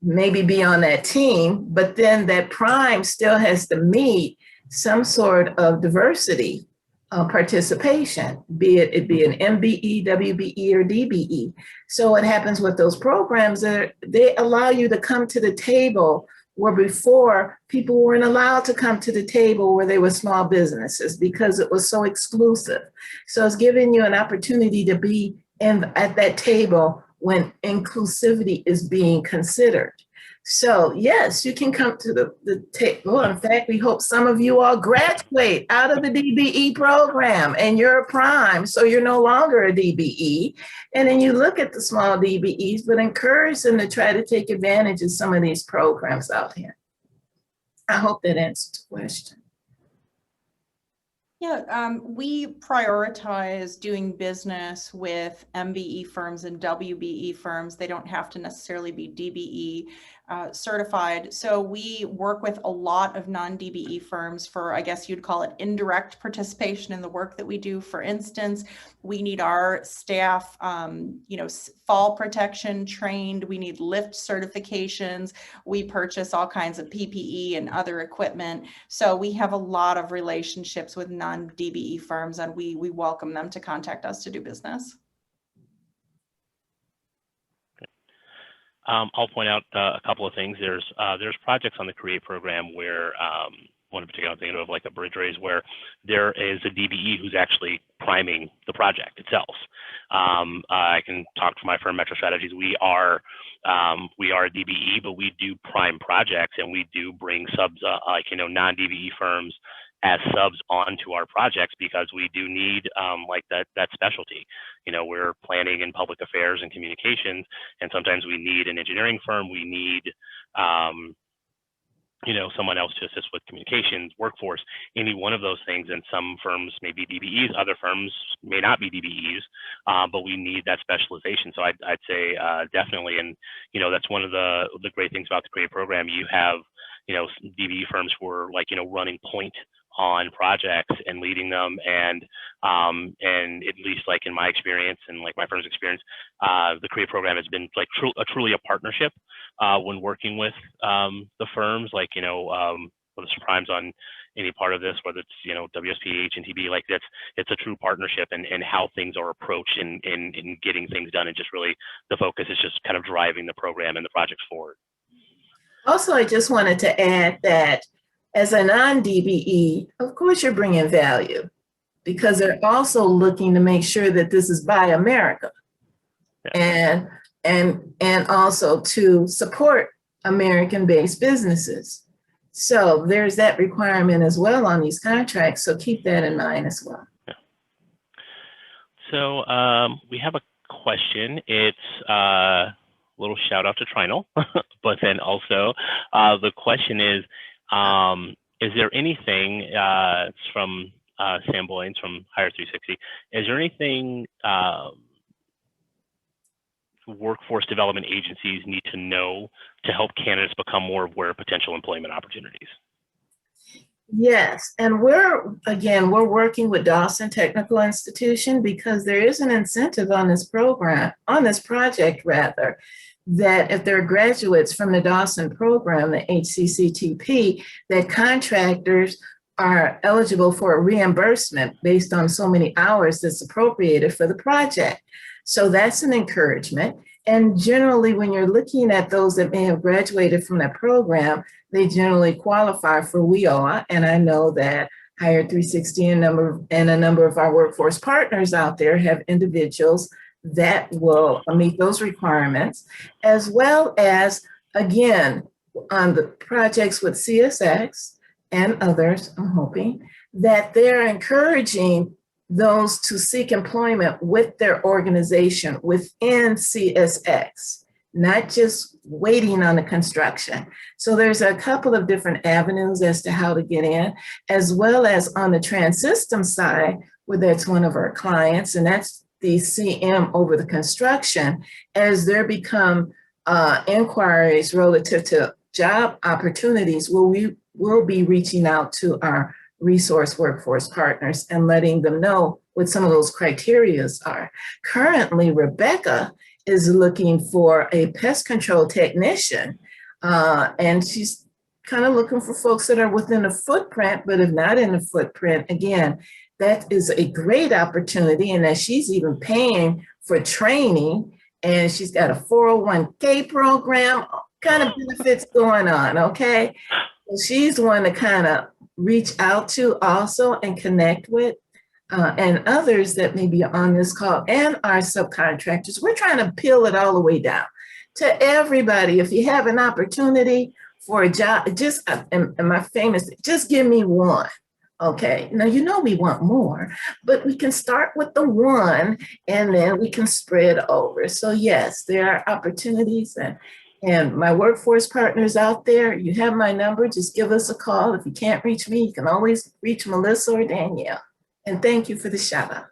maybe be on that team, but then that prime still has to meet some sort of diversity participation, be it an MBE, WBE, or DBE. So what happens with those programs, they allow you to come to the table where before people weren't allowed to come to the table where they were small businesses because it was so exclusive. So it's giving you an opportunity to be at that table when inclusivity is being considered. So yes, you can come to the table. In fact, we hope some of you all graduate out of the DBE program and you're a prime, so you're no longer a DBE. And then you look at the small DBEs, but encourage them to try to take advantage of some of these programs out here. I hope that answers the question. Yeah, we prioritize doing business with MBE firms and WBE firms. They don't have to necessarily be DBE certified. So we work with a lot of non-DBE firms for, I guess you'd call it indirect participation in the work that we do. For instance, we need our staff, fall protection trained. We need lift certifications. We purchase all kinds of PPE and other equipment. So we have a lot of relationships with non-DBE firms, and we welcome them to contact us to do business. I'll point out a couple of things. There's projects on the CREATE program where one in particular I'm thinking of, like a bridge raise, where there is a DBE who's actually priming the project itself. I can talk for my firm, Metro Strategies. We are a DBE, but we do prime projects, and we do bring subs, like, you know, non-DBE firms as subs onto our projects, because we do need like that specialty. You know, we're planning in public affairs and communications, and sometimes we need an engineering firm. We need you know, someone else to assist with communications, workforce, any one of those things. And some firms may be DBEs, other firms may not be DBEs, but we need that specialization. So I'd say definitely, and you know, that's one of the great things about the CREATE program. You have, you know, DBE firms who are, like, you know, running point on projects and leading them, and at least like in my experience and like my firm's experience, the CREATE program has been like truly a partnership when working with the firms, like, you know, whether it's primes on any part of this, whether it's, you know, WSP, HNTB, like it's a true partnership, and how things are approached in getting things done, and just really the focus is just kind of driving the program and the projects forward. Also, I just wanted to add that as a non-DBE, of course, you're bringing value, because they're also looking to make sure that this is Buy America, and also to support American-based businesses. So there's that requirement as well on these contracts. So keep that in mind as well. Yeah. So we have a question. It's little shout out to Trinal, but then also the question is there anything, it's from Sam Boyens from Hire 360, is there anything workforce development agencies need to know to help candidates become more aware of potential employment opportunities? Yes, and we're working with Dawson Technical Institution, because there is an incentive on this program, on this project rather, that if there are graduates from the Dawson program, the HCCTP, that contractors are eligible for a reimbursement based on so many hours that's appropriated for the project. So that's an encouragement. And generally, when you're looking at those that may have graduated from that program, they generally qualify for WIOA. And I know that Hire 360 and a number of our workforce partners out there have individuals that will meet those requirements, as well as, again, on the projects with CSX and others, I'm hoping that they're encouraging those to seek employment with their organization within CSX, not just waiting on the construction. So there's a couple of different avenues as to how to get in, as well as on the Trans-System side, where that's one of our clients, and that's the CM over the construction. As there become inquiries relative to job opportunities, we will be reaching out to our resource workforce partners and letting them know what some of those criterias are. Currently, Rebecca is looking for a pest control technician, and she's kind of looking for folks that are within a footprint, but if not in the footprint, again, that is a great opportunity, and that she's even paying for training, and she's got a 401k program, all kind of benefits going on, okay? So she's one to kind of reach out to also and connect with, and others that may be on this call, and our subcontractors. We're trying to peel it all the way down to everybody. If you have an opportunity for a job, just, and my famous, just give me one. Okay, now you know we want more, but we can start with the one and then we can spread over. So yes, there are opportunities, and my workforce partners out there, you have my number, just give us a call. If you can't reach me, you can always reach Melissa or Danielle. And thank you for the shout out.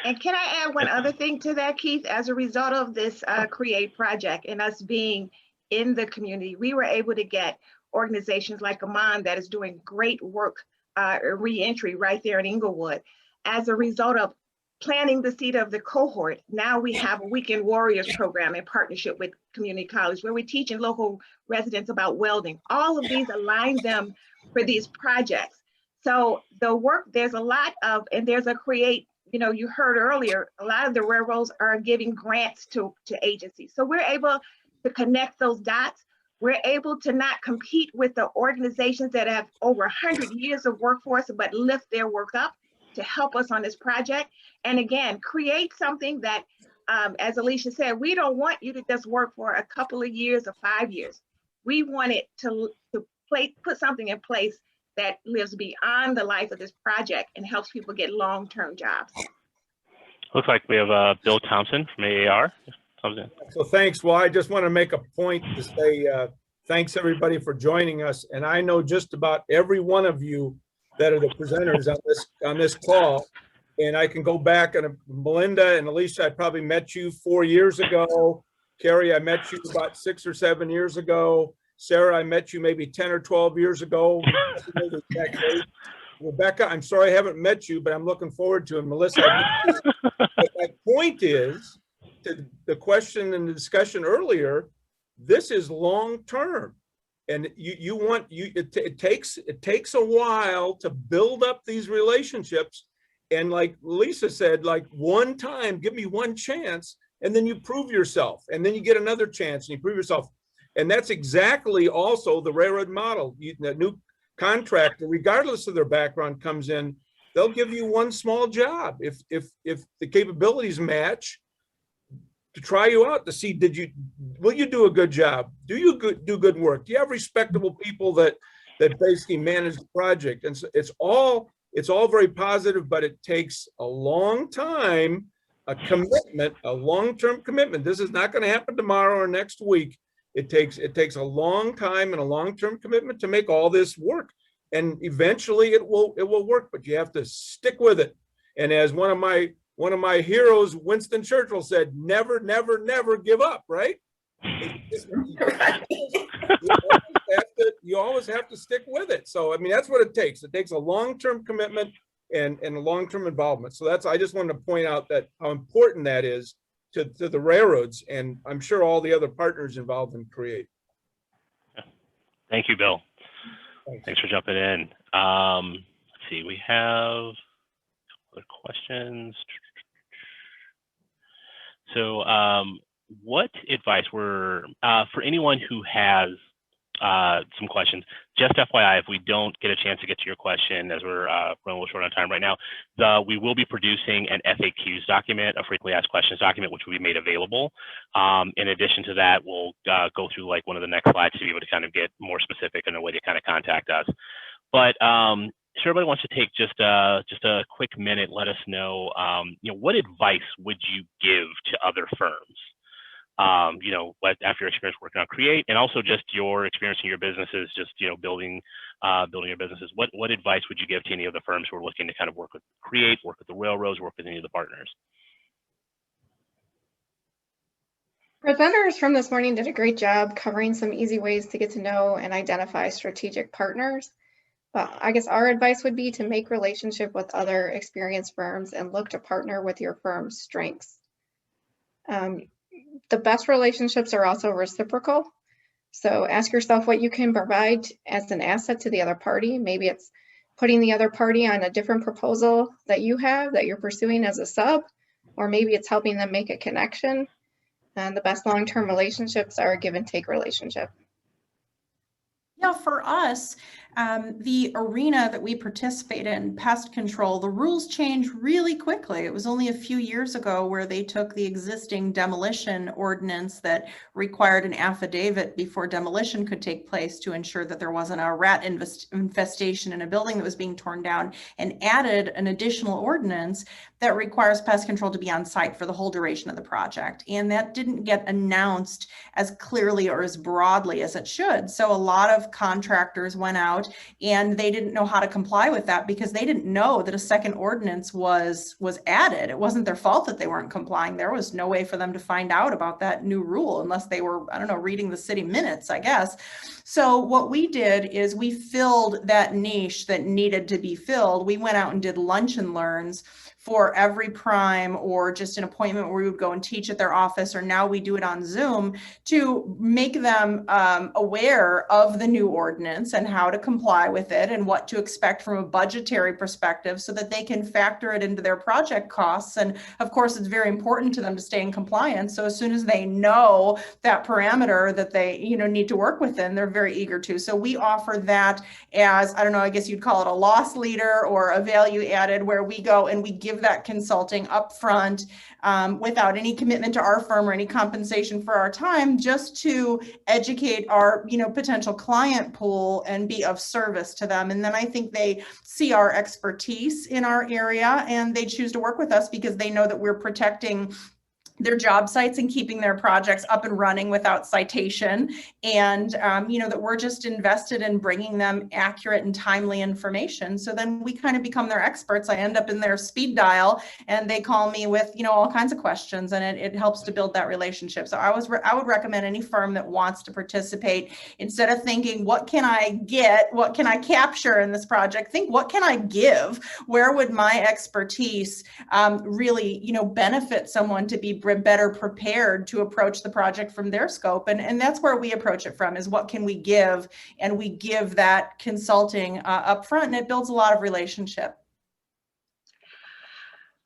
And can I add one other thing to that, Keith? As a result of this CREATE project and us being in the community, we were able to get organizations like Amon that is doing great work, re-entry right there in Inglewood. As a result of planting the seed of the cohort, now we have a Weekend Warriors program in partnership with Community College, where we're teaching local residents about welding. All of these align them for these projects. So the work, there's a lot of, and there's a CREATE, you know, you heard earlier, a lot of the railroads are giving grants to agencies. So we're able to connect those dots we're able to not compete with the organizations that have over 100 years of workforce, but lift their work up to help us on this project. And again, create something that, as Alicia said, we don't want you to just work for a couple of years or 5 years. We want it to put something in place that lives beyond the life of this project and helps people get long-term jobs. Looks like we have Bill Thompson from AAR. So thanks. Well, I just want to make a point to say thanks everybody for joining us. And I know just about every one of you that are the presenters on this call. And I can go back, and Melinda and Alicia, I probably met you 4 years ago. Carrie, I met you about 6 or 7 years ago. Sarah, I met you maybe 10 or 12 years ago. Rebecca, I'm sorry I haven't met you, but I'm looking forward to it. Melissa, but my point is, to the question and the discussion earlier, this is long-term. And it takes a while to build up these relationships. And like Lisa said, like one time, give me one chance, and then you prove yourself. And then you get another chance and you prove yourself. And that's exactly also the railroad model. The new contractor, regardless of their background, comes in, they'll give you one small job. If the capabilities match, to try you out to see, will you do a good job? Do you do good work? Do you have respectable people that basically manage the project? And so it's all very positive, but it takes a long time, a commitment, a long-term commitment. This is not going to happen tomorrow or next week. It takes a long time and a long-term commitment to make all this work. And eventually it will work, but you have to stick with it. And as one of my heroes, Winston Churchill, said, never, never, never give up, right? You always have to stick with it. So, I mean, that's what it takes. It takes a long-term commitment and a long-term involvement. So I just wanted to point out that how important that is to the railroads, and I'm sure all the other partners involved in CREATE. Thank you, Bill. Thanks for jumping in. Let's see, we have other questions. So what advice for anyone who has some questions, just FYI, if we don't get a chance to get to your question, as we're running a little short on time right now, we will be producing an FAQs document, a frequently asked questions document, which will be made available. In addition to that, we'll go through like one of the next slides to be able to kind of get more specific in a way to kind of contact us. But so everybody wants to take just a quick minute, let us know, what advice would you give to other firms? After your experience working on CREATE, and also just your experience in your businesses, just building your businesses. What advice would you give to any of the firms who are looking to kind of work with CREATE, work with the railroads, work with any of the partners? Presenters from this morning did a great job covering some easy ways to get to know and identify strategic partners. But I guess our advice would be to make relationship with other experienced firms and look to partner with your firm's strengths. The best relationships are also reciprocal. So ask yourself what you can provide as an asset to the other party. Maybe it's putting the other party on a different proposal that you have that you're pursuing as a sub, or maybe it's helping them make a connection. And the best long-term relationships are a give and take relationship. Yeah, for us, the arena that we participate in, pest control, the rules change really quickly. It was only a few years ago where they took the existing demolition ordinance that required an affidavit before demolition could take place to ensure that there wasn't a rat infestation in a building that was being torn down, and added an additional ordinance that requires pest control to be on site for the whole duration of the project. And that didn't get announced as clearly or as broadly as it should. So a lot of contractors went out and they didn't know how to comply with that because they didn't know that a second ordinance was added. It wasn't their fault that they weren't complying. There was no way for them to find out about that new rule unless they were, I don't know, reading the city minutes, I guess. So what we did is we filled that niche that needed to be filled. We went out and did lunch and learns for every prime or just an appointment where we would go and teach at their office, or now we do it on Zoom, to make them aware of the new ordinance and how to comply with it and what to expect from a budgetary perspective so that they can factor it into their project costs. And of course, it's very important to them to stay in compliance. So as soon as they know that parameter that they, need to work within, they're very eager to. So we offer that as, I don't know, I guess you'd call it a loss leader or a value added, where we go and we give that consulting upfront without any commitment to our firm or any compensation for our time, just to educate our, potential client pool and be of service to them. And then I think they see our expertise in our area and they choose to work with us because they know that we're protecting their job sites and keeping their projects up and running without citation. And, that we're just invested in bringing them accurate and timely information. So then we kind of become their experts. I end up in their speed dial and they call me with, all kinds of questions, and it helps to build that relationship. So I would recommend any firm that wants to participate, instead of thinking, what can I get? What can I capture in this project? Think, what can I give? Where would my expertise really, benefit someone to be better prepared to approach the project from their scope? And that's where we approach it from, is what can we give? And we give that consulting up front, and it builds a lot of relationship.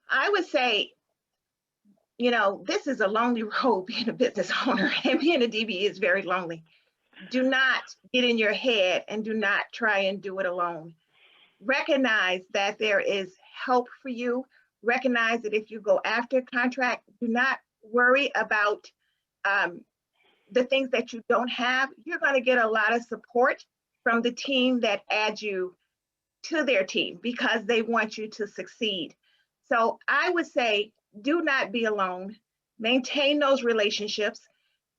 I would say, this is a lonely road, being a business owner, and being a DBE is very lonely. Do not get in your head and do not try and do it alone. Recognize that there is help for you. Recognize that if you go after contract, do not worry about the things that you don't have. You're going to get a lot of support from the team that adds you to their team because they want you to succeed. So I would say, do not be alone. Maintain those relationships.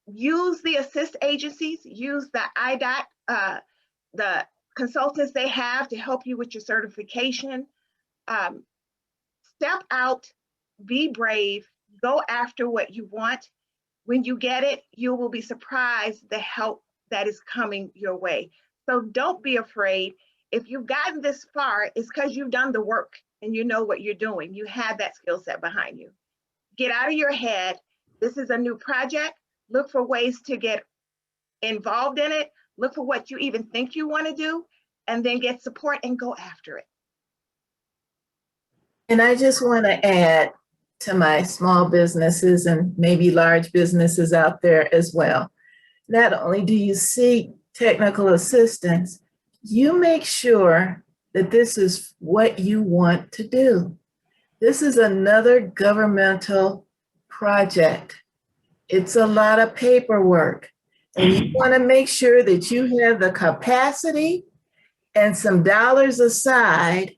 Use the assist agencies. Use the IDOT, the consultants they have to help you with your certification. Step out, be brave, go after what you want. When you get it, you will be surprised the help that is coming your way. So don't be afraid. If you've gotten this far, it's because you've done the work and you know what you're doing. You have that skill set behind you. Get out of your head. This is a new project. Look for ways to get involved in it. Look for what you even think you want to do, and then get support and go after it. And I just want to add to my small businesses and maybe large businesses out there as well. Not only do you seek technical assistance, you make sure that this is what you want to do. This is another governmental project. It's a lot of paperwork, and you want to make sure that you have the capacity and some dollars aside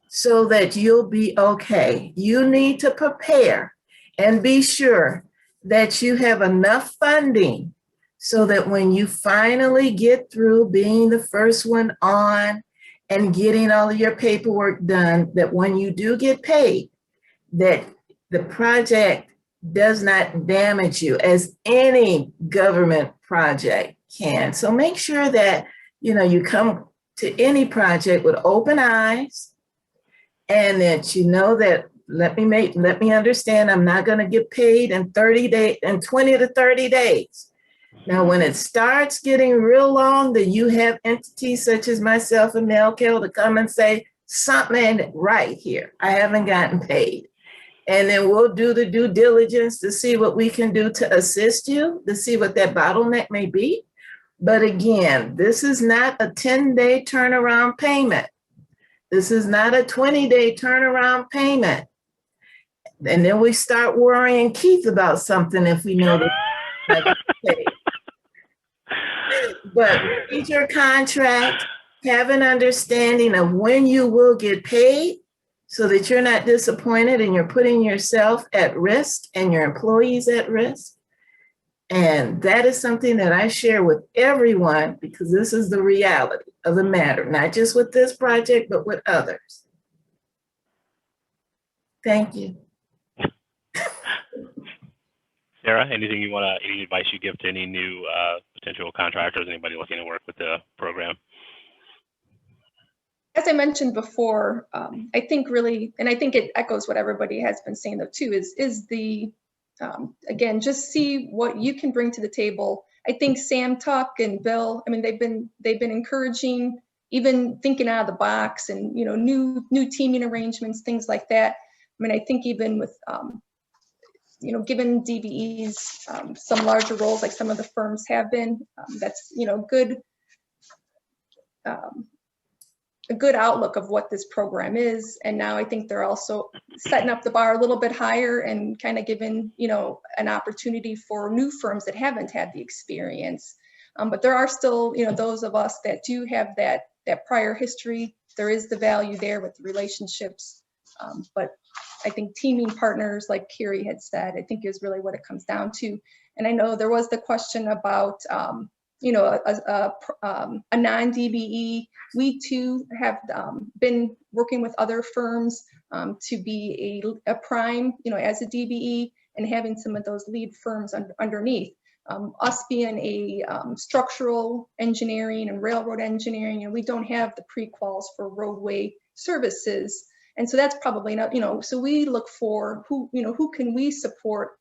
so that you'll be okay. You need to prepare and be sure that you have enough funding so that when you finally get through being the first one on and getting all of your paperwork done, that when you do get paid, that the project does not damage you, as any government project can. So make sure that, you come to any project with open eyes, and that that let me understand, I'm not going to get paid in 30 days, in 20 to 30 days. Now, when it starts getting real long, that you have entities such as myself and Melkel to come and say, something ain't right here. I haven't gotten paid. And then we'll do the due diligence to see what we can do to assist you, to see what that bottleneck may be. But again, this is not a 10-day turnaround payment. This is not a 20-day turnaround payment. And then we start worrying Keith about something if we know that. But read your contract, have an understanding of when you will get paid so that you're not disappointed and you're putting yourself at risk and your employees at risk. And that is something that I share with everyone because this is the reality of the matter, not just with this project, but with others. Thank you. Sarah, anything any advice you give to any new potential contractors, anybody looking to work with the program? as I mentioned before, I think really, and I think it echoes what everybody has been saying though too, is the, again, just see what you can bring to the table. I think Sam Tuck and Bill, I mean, they've been encouraging, even thinking out of the box and, you know, new teaming arrangements, things like that. I mean, I think even with, you know, given DBEs some larger roles like some of the firms have been, that's, you know, good, a good outlook of what this program is. And now I think they're also setting up the bar a little bit higher and kind of giving, you know, an opportunity for new firms that haven't had the experience. But there are still, you know, those of us that do have that prior history. There is the value there with the relationships. But I think teaming partners, like Carrie had said, I think is really what it comes down to. And I know there was the question about, you know, a non-DBE. We too have been working with other firms to be a prime, you know, as a DBE and having some of those lead firms underneath. Us being a structural engineering and railroad engineering, and we don't have the pre-quals for roadway services. And so that's probably not, you know, so we look for who, you know, who can we support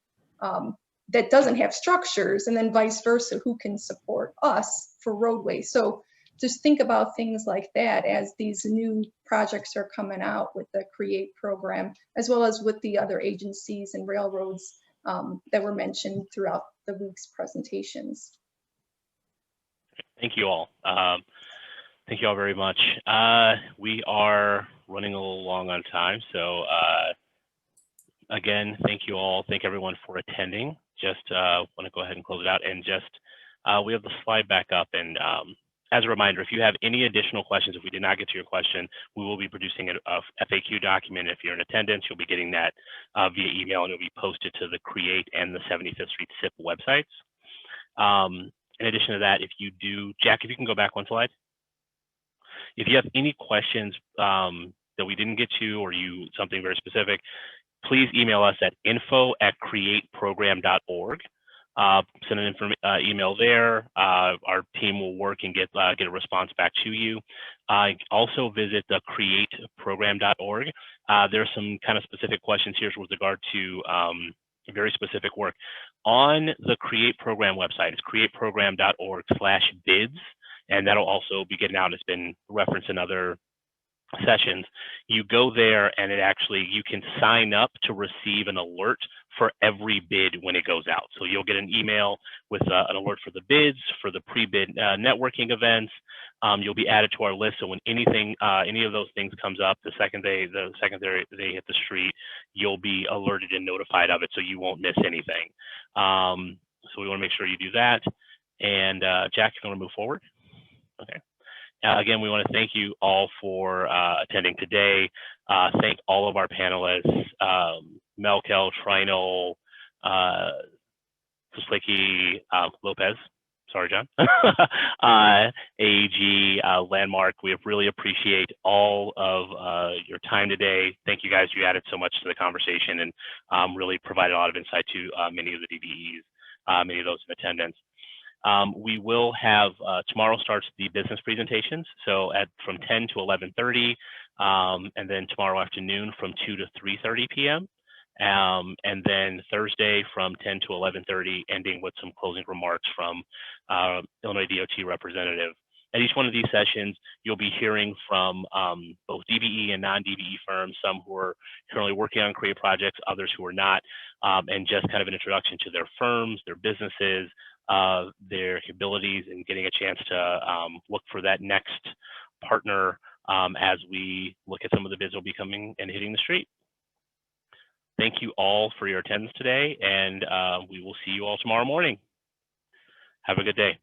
that doesn't have structures, and then vice versa, who can support us for roadway. So just think about things like that as these new projects are coming out with the CREATE program, as well as with the other agencies and railroads that were mentioned throughout the week's presentations. Thank you all. Thank you all very much. We are running a little long on time. So again, thank you all. Thank everyone for attending. Just want to go ahead and close it out, and just we have the slide back up. And as a reminder, if you have any additional questions, if we did not get to your question, we will be producing a FAQ document. If you're in attendance, you'll be getting that via email, and it'll be posted to the CREATE and the 75th Street SIP websites. In addition to that, if you do, Jack, if you can go back one slide. If you have any questions that we didn't get to, or something very specific, please email us at info@createprogram.org. Send an email there. Our team will work and get a response back to you. Also visit the createprogram.org. There's some kind of specific questions here with regard to very specific work. On the CREATE program website, it's createprogram.org/bids, and that'll also be getting out. It's been referenced in other sessions. You go there, and you can sign up to receive an alert for every bid when it goes out. So you'll get an email with an alert for the bids, for the pre-bid networking events. You'll be added to our list. So when any of those things comes up, the second they hit the street, you'll be alerted and notified of it, so you won't miss anything. So we want to make sure you do that. And Jack, if you want to move forward. Okay. Again, we want to thank you all for attending today. Thank all of our panelists, Melkel, Trinal, Splicky, Lopez, sorry, John, AEG, Landmark. We really appreciate all of your time today. Thank you guys. You added so much to the conversation and really provided a lot of insight to many of the DBEs, many of those in attendance. We will have, tomorrow starts the business presentations. So from 10 to 11:30, and then tomorrow afternoon from 2 to 3:30 p.m. And then Thursday from 10 to 11:30, ending with some closing remarks from Illinois DOT representative. At each one of these sessions, you'll be hearing from both DBE and non-DBE firms, some who are currently working on CREATE projects, others who are not, and just kind of an introduction to their firms, their businesses, their abilities, and getting a chance to look for that next partner as we look at some of the bids that will be coming and hitting the street. Thank you all for your attendance today, and we will see you all tomorrow morning. Have a good day.